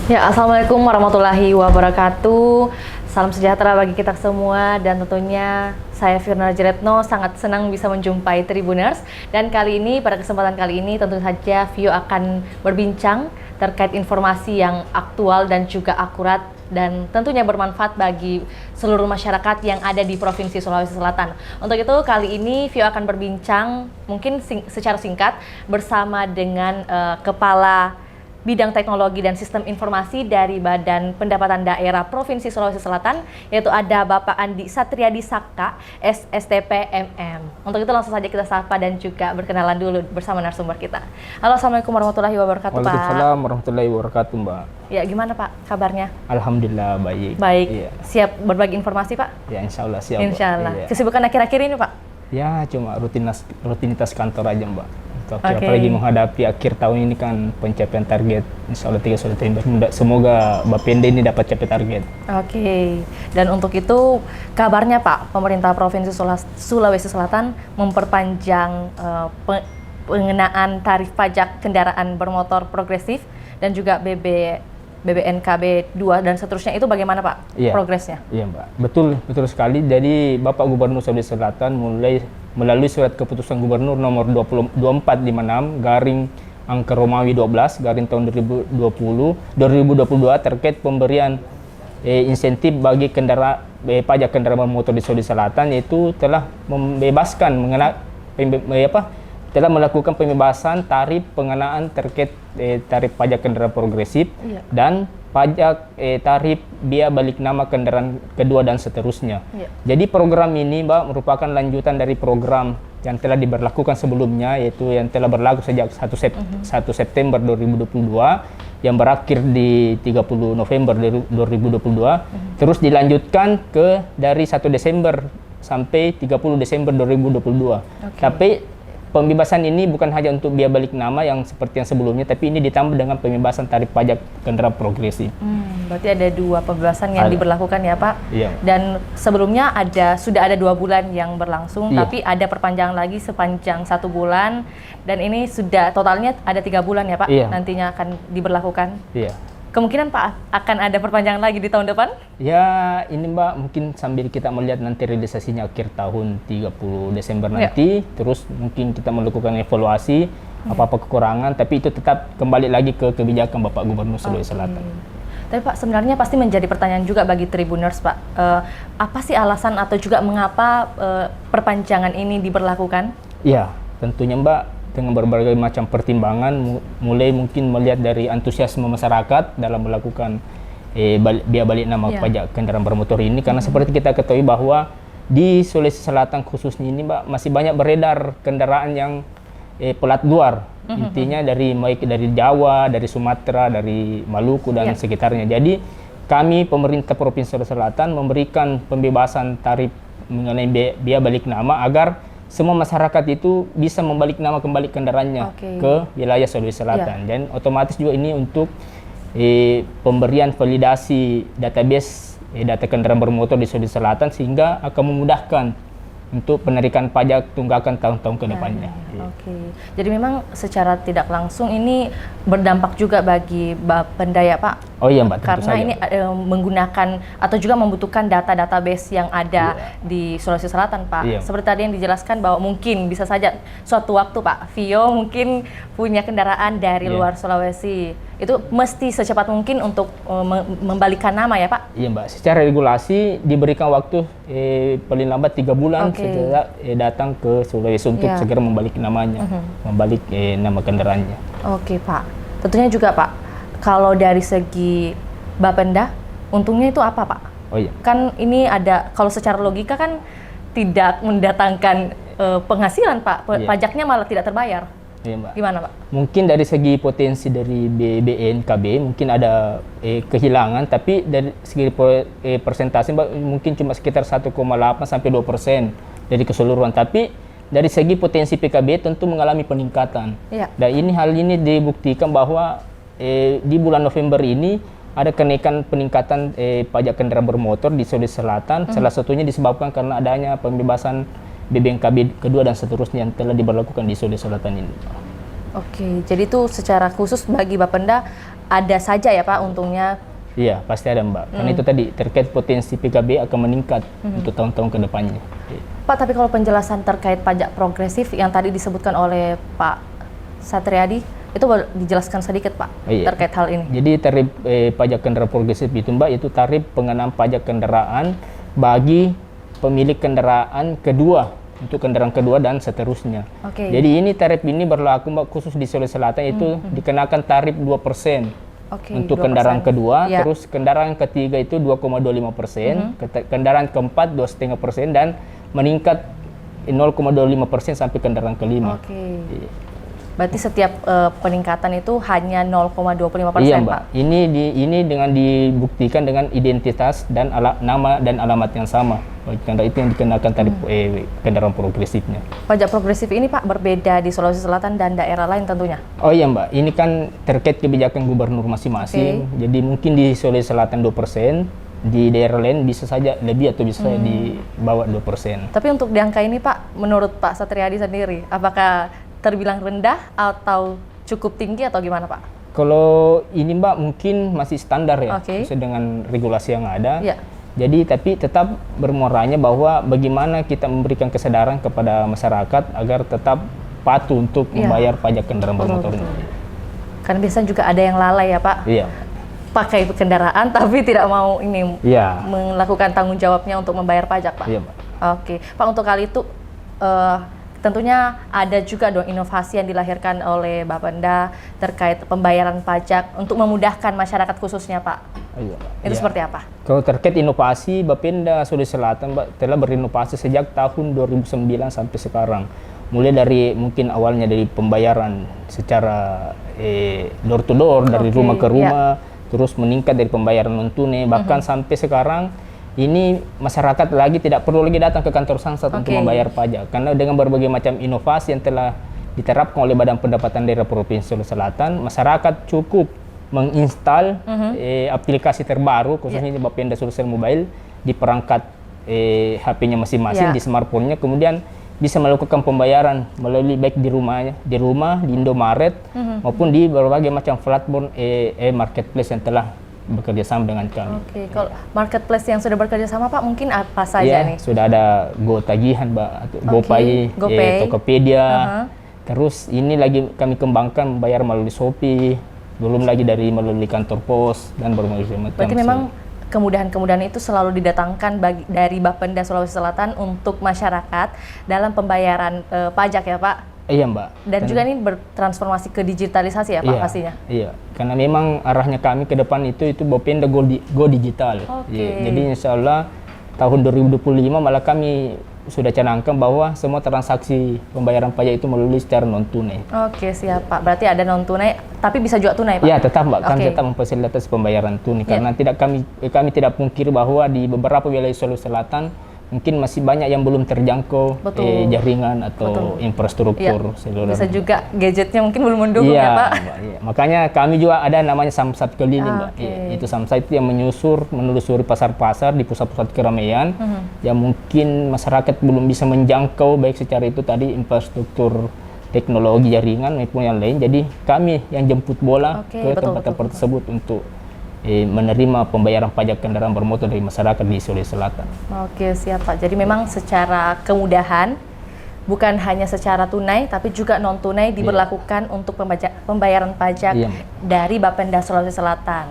Ya, Assalamualaikum warahmatullahi wabarakatuh. Salam sejahtera bagi kita semua dan tentunya saya Firna Jeretno sangat senang bisa menjumpai Tribuners. Dan kali ini, pada kesempatan kali ini tentu saja Vio akan berbincang terkait informasi yang aktual dan juga akurat dan tentunya bermanfaat bagi seluruh masyarakat yang ada di Provinsi Sulawesi Selatan. Untuk itu kali ini Vio akan berbincang mungkin secara singkat bersama dengan Kepala Bidang Teknologi dan Sistem Informasi dari Badan Pendapatan Daerah Provinsi Sulawesi Selatan, yaitu ada Bapak Andi Satriadi Saka, SSTP MM. Untuk itu langsung saja kita sapa dan juga berkenalan dulu bersama narasumber kita. Halo, Assalamualaikum warahmatullahi wabarakatuh, Pak. Waalaikumsalam warahmatullahi wabarakatuh, Mbak. Ya, gimana Pak kabarnya? Alhamdulillah baik. Baik, Iya. siap berbagi informasi Pak? Ya, insya Allah siap. Insya Allah. Iya. Kesibukan akhir-akhir ini Pak? Ya, cuma rutinitas kantor aja, Mbak. Oke. Apalagi menghadapi akhir tahun ini kan pencapaian target. Insya Allah 3 September. Semoga Bapenda ini dapat capai target. Oke, dan untuk itu kabarnya Pak, pemerintah Provinsi Sulawesi Selatan memperpanjang pengenaan tarif pajak kendaraan bermotor progresif dan juga BBNKB 2 dan seterusnya. Itu bagaimana Pak progresnya? Iya, Mbak. Betul sekali. Jadi Bapak Gubernur Sulawesi Selatan melalui surat keputusan Gubernur nomor 2456 garing angka Romawi 12 garing tahun 2022 terkait pemberian insentif bagi pajak kendaraan bermotor di Sulawesi Selatan, yaitu telah membebaskan telah melakukan pembebasan tarif pengenaan terkait tarif pajak kendaraan progresif dan pajak tarif biaya balik nama kendaraan kedua dan seterusnya. Jadi program ini, Mbak, merupakan lanjutan dari program yang telah diberlakukan sebelumnya, yaitu yang telah berlaku sejak 1 September 2022 yang berakhir di 30 November 2022, terus dilanjutkan dari 1 Desember sampai 30 Desember 2022. Tapi pembebasan ini bukan hanya untuk biaya balik nama yang seperti yang sebelumnya, tapi ini ditambah dengan pembebasan tarif pajak kendaraan progresif. Berarti ada 2 pembebasan yang diberlakukan ya Pak? Iya. Dan sebelumnya sudah ada 2 bulan yang berlangsung, tapi ada perpanjangan lagi sepanjang 1 bulan, dan ini sudah totalnya ada 3 bulan ya Pak? Nantinya akan diberlakukan? Iya. Kemungkinan Pak akan ada perpanjangan lagi di tahun depan? Ya, ini Mbak, mungkin sambil kita melihat nanti realisasinya akhir tahun 30 Desember nanti, terus mungkin kita melakukan evaluasi apa-apa kekurangan, tapi itu tetap kembali lagi ke kebijakan Bapak Gubernur Sulawesi Selatan. Tapi Pak, sebenarnya pasti menjadi pertanyaan juga bagi Tribuners Pak, apa sih alasan atau juga mengapa perpanjangan ini diberlakukan? Ya, tentunya Mbak, dengan berbagai macam pertimbangan, mulai mungkin melihat dari antusiasme masyarakat dalam melakukan biaya balik nama pajak kendaraan bermotor ini, karena seperti kita ketahui bahwa di Sulawesi Selatan khususnya ini, Mbak, masih banyak beredar kendaraan yang pelat luar, intinya dari Jawa, dari Sumatera, dari Maluku dan sekitarnya. Jadi kami pemerintah Provinsi Sulawesi Selatan memberikan pembebasan tarif mengenai biaya balik nama agar semua masyarakat itu bisa membalik nama kembali kendaraannya ke wilayah Sulawesi Selatan. Dan otomatis juga ini untuk pemberian validasi database data kendaraan bermotor di Sulawesi Selatan, sehingga akan memudahkan untuk penarikan pajak tunggakan tahun-tahun ke depannya. Jadi memang secara tidak langsung ini berdampak juga bagi Bapenda ya Pak? Oh iya Mbak, tentu karena saja. Ini menggunakan atau juga membutuhkan data-database yang ada di Sulawesi Selatan Pak. Seperti tadi yang dijelaskan bahwa mungkin bisa saja suatu waktu Pak Vio mungkin punya kendaraan dari luar Sulawesi, itu mesti secepat mungkin untuk membalikkan nama ya Pak? Iya Mbak, secara regulasi diberikan waktu paling lambat 3 bulan setelah datang ke Sulawesi untuk segera membalik namanya, membalik nama kendaraannya. Oke Pak, tentunya juga Pak, kalau dari segi Bapenda, untungnya itu apa Pak? Oh iya. Kan ini ada, kalau secara logika kan tidak mendatangkan penghasilan Pak, pajaknya malah tidak terbayar. Iya Mbak. Gimana Pak? Mungkin dari segi potensi dari BBNKB mungkin ada kehilangan, tapi dari segi persentase Mbak, mungkin cuma sekitar 1,8 sampai 2% dari keseluruhan. Tapi dari segi potensi PKB tentu mengalami peningkatan. Dan hal ini dibuktikan bahwa di bulan November ini ada kenaikan peningkatan pajak kendaraan bermotor di Sulawesi Selatan. Salah satunya disebabkan karena adanya pembebasan BBNKB kedua dan seterusnya yang telah diberlakukan di Sulawesi Selatan ini. Oke, jadi itu secara khusus bagi Bapenda ada saja ya Pak untungnya. Iya, pasti ada Mbak. Karena itu tadi terkait potensi PKB akan meningkat untuk tahun-tahun ke depannya. Pak, tapi kalau penjelasan terkait pajak progresif yang tadi disebutkan oleh Pak Satriadi, itu boleh dijelaskan sedikit Pak terkait hal ini? Jadi tarif pajak kendaraan progresif itu Mbak, itu tarif pengenaan pajak kendaraan bagi pemilik kendaraan kedua, untuk kendaraan kedua dan seterusnya. Jadi ini tarif ini berlaku Mbak khusus di Sulawesi Selatan, itu dikenakan tarif 2%. Untuk 2%. Kendaraan kedua, terus kendaraan ketiga itu 2,25%, kendaraan keempat 2,5% dan meningkat 0,25% sampai kendaraan kelima. Berarti setiap peningkatan itu hanya 0,25%, iya, Mbak. Pak? Ini dengan dibuktikan dengan identitas dan nama dan alamat yang sama. Karena itu yang dikenakan tarif kendaraan progresifnya. Pajak progresif ini Pak berbeda di Sulawesi Selatan dan daerah lain tentunya? Oh iya Mbak, ini kan terkait kebijakan gubernur masing-masing. Jadi mungkin di Sulawesi Selatan 2%, di daerah lain bisa saja lebih atau bisa di bawah 2%. Tapi untuk di angka ini Pak, menurut Pak Satriadi sendiri, apakah terbilang rendah atau cukup tinggi atau gimana Pak? Kalau ini Mbak mungkin masih standar ya, sesuai dengan regulasi yang ada. Jadi tapi tetap bermuaranya bahwa bagaimana kita memberikan kesadaran kepada masyarakat agar tetap patuh untuk membayar pajak kendaraan bermotor ini. Karena biasanya juga ada yang lalai ya Pak. Pakai kendaraan tapi tidak mau ini melakukan tanggung jawabnya untuk membayar pajak Pak. Pak, untuk kali itu tentunya ada juga dong inovasi yang dilahirkan oleh Bapenda terkait pembayaran pajak untuk memudahkan masyarakat khususnya Pak. Itu seperti apa? Kalau terkait inovasi, Bapenda Sulawesi Selatan telah berinovasi sejak tahun 2009 sampai sekarang. Mulai dari mungkin awalnya dari pembayaran secara door to door, dari rumah ke rumah, terus meningkat dari pembayaran non tunai, bahkan sampai sekarang ini masyarakat lagi tidak perlu lagi datang ke kantor Samsat untuk membayar pajak, karena dengan berbagai macam inovasi yang telah diterapkan oleh Badan Pendapatan Daerah Provinsi Sulawesi Selatan, masyarakat cukup menginstal aplikasi terbaru khususnya di Bapenda Sulsel Mobile di perangkat HP-nya masing-masing, di smartphone-nya, kemudian bisa melakukan pembayaran melalui baik di rumah, di Indomaret maupun di berbagai macam platform marketplace yang telah bekerja sama dengan kami. Kalau marketplace yang sudah bekerja sama Pak, mungkin apa saja nih? Sudah ada Go Tagihan, Mbak, GoPay, Tokopedia. Terus ini lagi kami kembangkan bayar melalui Shopee, belum lagi melalui kantor pos dan berbagai macam. Berarti memang kemudahan-kemudahan itu selalu didatangkan dari Bapenda Sulawesi Selatan untuk masyarakat dalam pembayaran pajak ya Pak? Iya Mbak. Dan juga ini bertransformasi ke digitalisasi ya Pak pastinya? Iya, karena memang arahnya kami ke depan itu Bapenda Go Digital. Jadi insya Allah tahun 2025 malah kami sudah canangkan bahwa semua transaksi pembayaran pajak itu melalui secara non tunai. Siap Pak. Berarti ada non tunai, tapi bisa juga tunai Pak? Iya tetap Mbak, kami tetap memfasilitasi pembayaran tunai karena tidak kami tidak pungkiri bahwa di beberapa wilayah Sulawesi Selatan mungkin masih banyak yang belum terjangkau jaringan atau infrastruktur seluler. Bisa juga gadgetnya mungkin belum mendukung ya Pak? Mbak, makanya kami juga ada namanya Samsat keliling Mbak. Itu Samsat itu yang menelusuri pasar-pasar di pusat-pusat keramaian yang mungkin masyarakat belum bisa menjangkau baik secara itu tadi infrastruktur teknologi jaringan maupun yang lain. Jadi kami yang jemput bola ke tempat-tempat tersebut untuk menerima pembayaran pajak kendaraan bermotor dari masyarakat di Sulawesi Selatan. Siap Pak. Jadi memang secara kemudahan, bukan hanya secara tunai, tapi juga non tunai diberlakukan untuk pembayaran pajak dari Bapenda Sulawesi Selatan.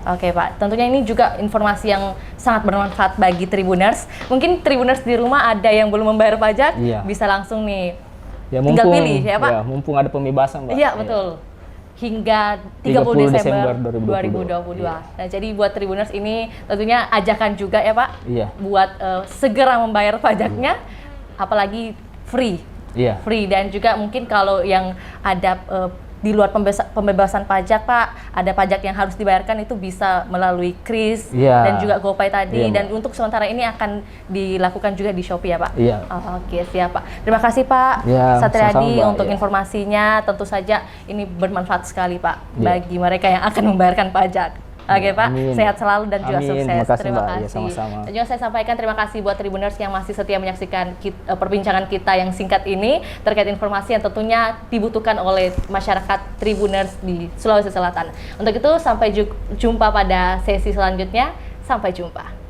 Pak. Tentunya ini juga informasi yang sangat bermanfaat bagi Tribuners. Mungkin Tribuners di rumah ada yang belum membayar pajak, bisa langsung nih tinggal pilih ya Pak. Mumpung ada pembebasan Mbak. Iya betul. Hingga 30 Desember 2022. Nah, jadi buat Tribuners ini tentunya ajakan juga ya Pak, buat segera membayar pajaknya, apalagi free. Free, dan juga mungkin kalau yang ada di luar pembebasan pajak Pak, ada pajak yang harus dibayarkan itu bisa melalui Kris dan juga GoPay tadi, dan untuk sementara ini akan dilakukan juga di Shopee ya Pak? Siap Pak. Terima kasih Pak Satriadi untuk informasinya, tentu saja ini bermanfaat sekali Pak bagi mereka yang akan membayarkan pajak. Oke Pak, Amin. sehat selalu dan juga Amin. sukses. Terima kasih, Terima Mbak. Ya, kasih. sama-sama. Dan juga saya sampaikan terima kasih buat Tribuners yang masih setia menyaksikan perbincangan kita yang singkat ini terkait informasi yang tentunya dibutuhkan oleh masyarakat Tribuners di Sulawesi Selatan. Untuk itu sampai jumpa pada sesi selanjutnya. Sampai jumpa.